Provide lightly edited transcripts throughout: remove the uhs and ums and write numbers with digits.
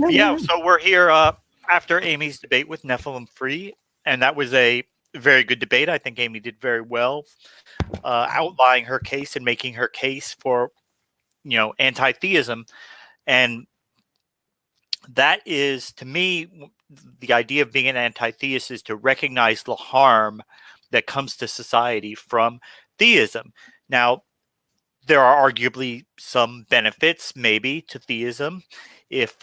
Yeah, so we're here after Amy's debate with Nephilim Free, and that was a very good debate. I think Amy did very well outlining her case and making her case for, anti-theism. And that is, to me, the idea of being an anti-theist is to recognize the harm that comes to society from theism. Now, there are arguably some benefits, maybe, to theism. If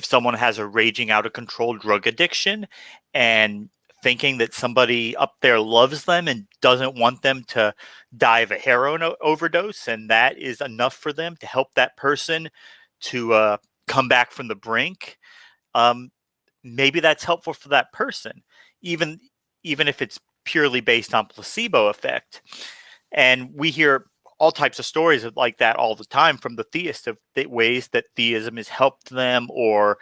someone has a raging out of control drug addiction and thinking that somebody up there loves them and doesn't want them to die of a heroin overdose, and that is enough for them to help that person to come back from the brink, maybe that's helpful for that person, even if it's purely based on placebo effect. And we hear all types of stories like that all the time from the theists of the ways that theism has helped them or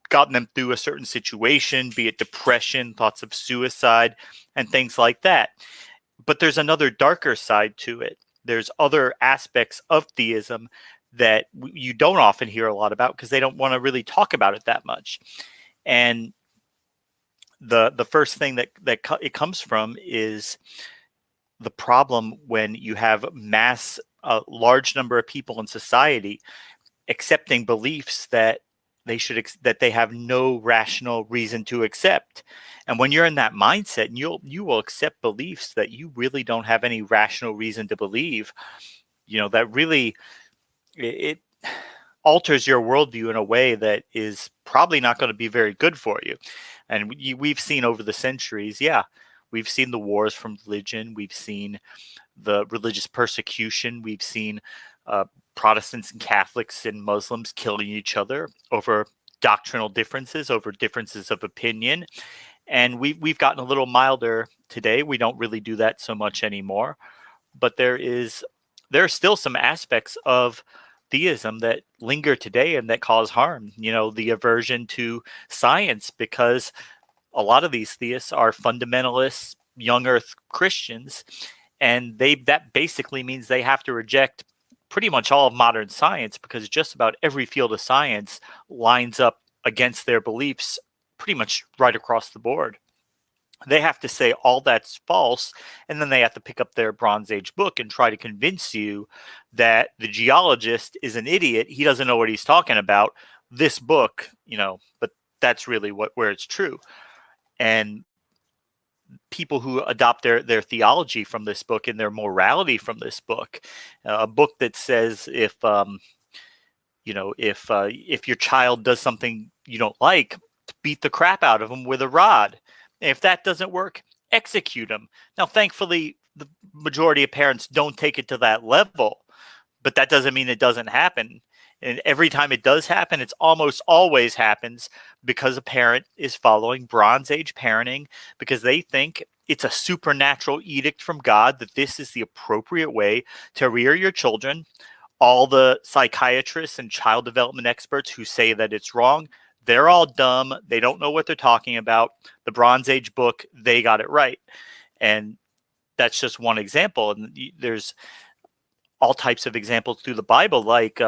gotten them through a certain situation, be it depression, thoughts of suicide, and things like that. But there's another darker side to it. There's other aspects of theism that you don't often hear a lot about because they don't want to really talk about it that much. And the first thing that it comes from is the problem when you have a large number of people in society accepting beliefs that they have no rational reason to accept. And when you're in that mindset, you will accept beliefs that you really don't have any rational reason to believe, that really it alters your worldview in a way that is probably not going to be very good for you. And we've seen over the centuries, we've seen the wars from religion. We've seen the religious persecution. We've seen Protestants and Catholics and Muslims killing each other over doctrinal differences, over differences of opinion. And we've gotten a little milder today. We don't really do that so much anymore. But there are still some aspects of theism that linger today and that cause harm. The aversion to science, because a lot of these theists are fundamentalists, young earth Christians, and that basically means they have to reject pretty much all of modern science because just about every field of science lines up against their beliefs pretty much right across the board. They have to say all that's false, and then they have to pick up their Bronze Age book and try to convince you that the geologist is an idiot. He doesn't know what he's talking about. This book, but that's really where it's true. And people who adopt their theology from this book and their morality from this book, a book that says if your child does something you don't like, beat the crap out of them with a rod. And if that doesn't work, execute them. Now, thankfully, the majority of parents don't take it to that level, but that doesn't mean it doesn't happen. And every time it does happen, it's almost always happens because a parent is following Bronze Age parenting because they think it's a supernatural edict from God that this is the appropriate way to rear your children. All the psychiatrists and child development experts who say that it's wrong, they're all dumb. They don't know what they're talking about. The Bronze Age book, they got it right. And that's just one example. And there's all types of examples through the Bible, like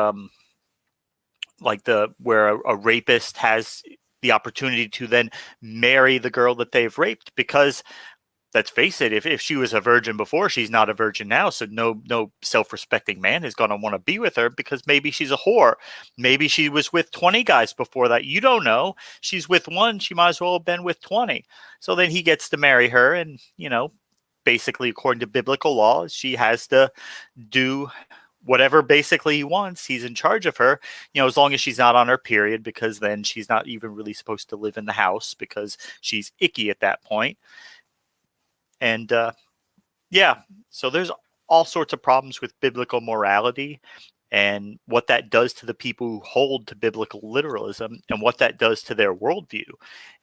where a rapist has the opportunity to then marry the girl that they've raped, because let's face it, if she was a virgin before, she's not a virgin now. So no self-respecting man is going to want to be with her because maybe she's a whore. Maybe she was with 20 guys before that. You don't know. She's with one. She might as well have been with 20. So then he gets to marry her. And, basically, according to biblical law, she has to do whatever basically he wants. He's in charge of her, as long as she's not on her period, because then she's not even really supposed to live in the house because she's icky at that point. And so there's all sorts of problems with biblical morality and what that does to the people who hold to biblical literalism and what that does to their worldview.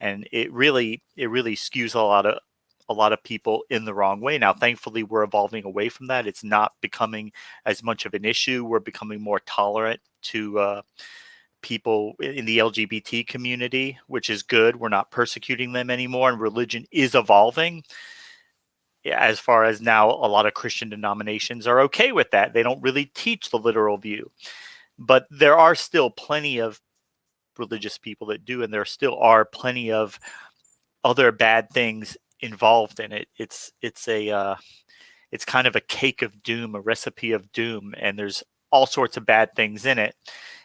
And it really skews a lot of people in the wrong way. Now, thankfully, we're evolving away from that. It's not becoming as much of an issue. We're becoming more tolerant to people in the LGBT community, which is good. We're not persecuting them anymore, and religion is evolving. As far as now, a lot of Christian denominations are okay with that. They don't really teach the literal view. But there are still plenty of religious people that do, and there still are plenty of other bad things involved in it. It's kind of a cake of doom, a recipe of doom, and there's all sorts of bad things in it.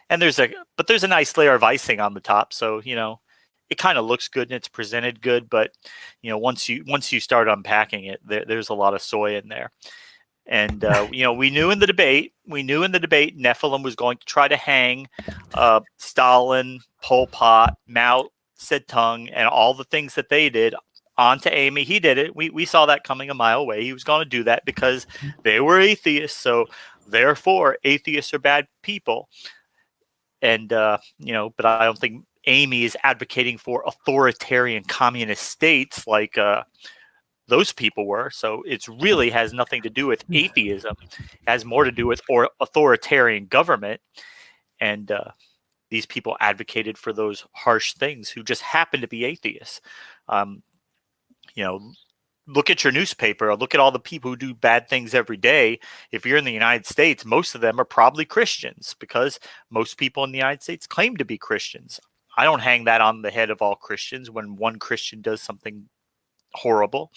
And there's a nice layer of icing on the top, so it kind of looks good and it's presented good. But once you start unpacking it, there's a lot of soy in there. And we knew in the debate Nephilim was going to try to hang Stalin, Pol Pot, Mao Zedong, and all the things that they did onto Amy. He did it. We saw that coming a mile away. He was going to do that because they were atheists. So therefore, atheists are bad people. And but I don't think Amy is advocating for authoritarian communist states like those people were. So it really has nothing to do with atheism. It has more to do with authoritarian government. And these people advocated for those harsh things who just happen to be atheists. Look at your newspaper, or look at all the people who do bad things every day. If you're in the United States, most of them are probably Christians, because most people in the United States claim to be Christians. I don't hang that on the head of all Christians when one Christian does something horrible.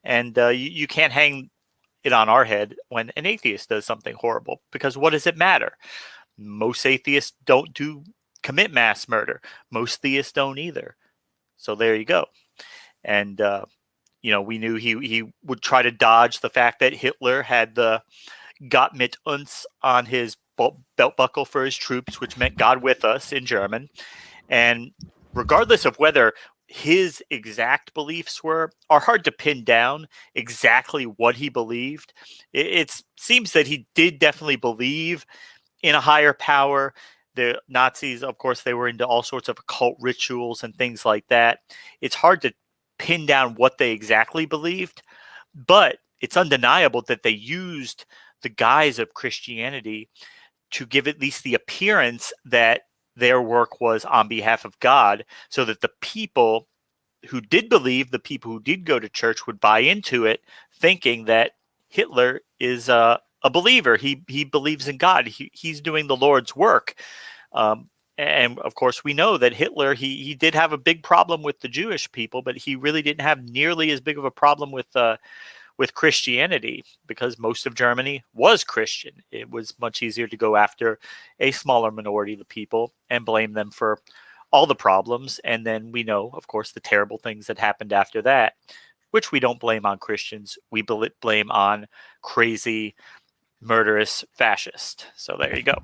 And you can't hang it on our head when an atheist does something horrible, because what does it matter? Most atheists don't commit mass murder. Most theists don't either. So there you go. And we knew he would try to dodge the fact that Hitler had the Gott mit uns on his belt buckle for his troops, which meant God with us in German. And regardless of whether his exact beliefs are hard to pin down exactly what he believed. It seems that he did definitely believe in a higher power. The Nazis, of course, they were into all sorts of occult rituals and things like that. It's hard to pin down what they exactly believed, but it's undeniable that they used the guise of Christianity to give at least the appearance that their work was on behalf of God, so that the people who did believe, the people who did go to church, would buy into it, thinking that Hitler is a believer. He believes in God. He's doing the Lord's work. And of course, we know that Hitler, he did have a big problem with the Jewish people, but he really didn't have nearly as big of a problem with Christianity, because most of Germany was Christian. It was much easier to go after a smaller minority of the people and blame them for all the problems. And then we know, of course, the terrible things that happened after that, which we don't blame on Christians. We blame on crazy, murderous fascists. So there you go.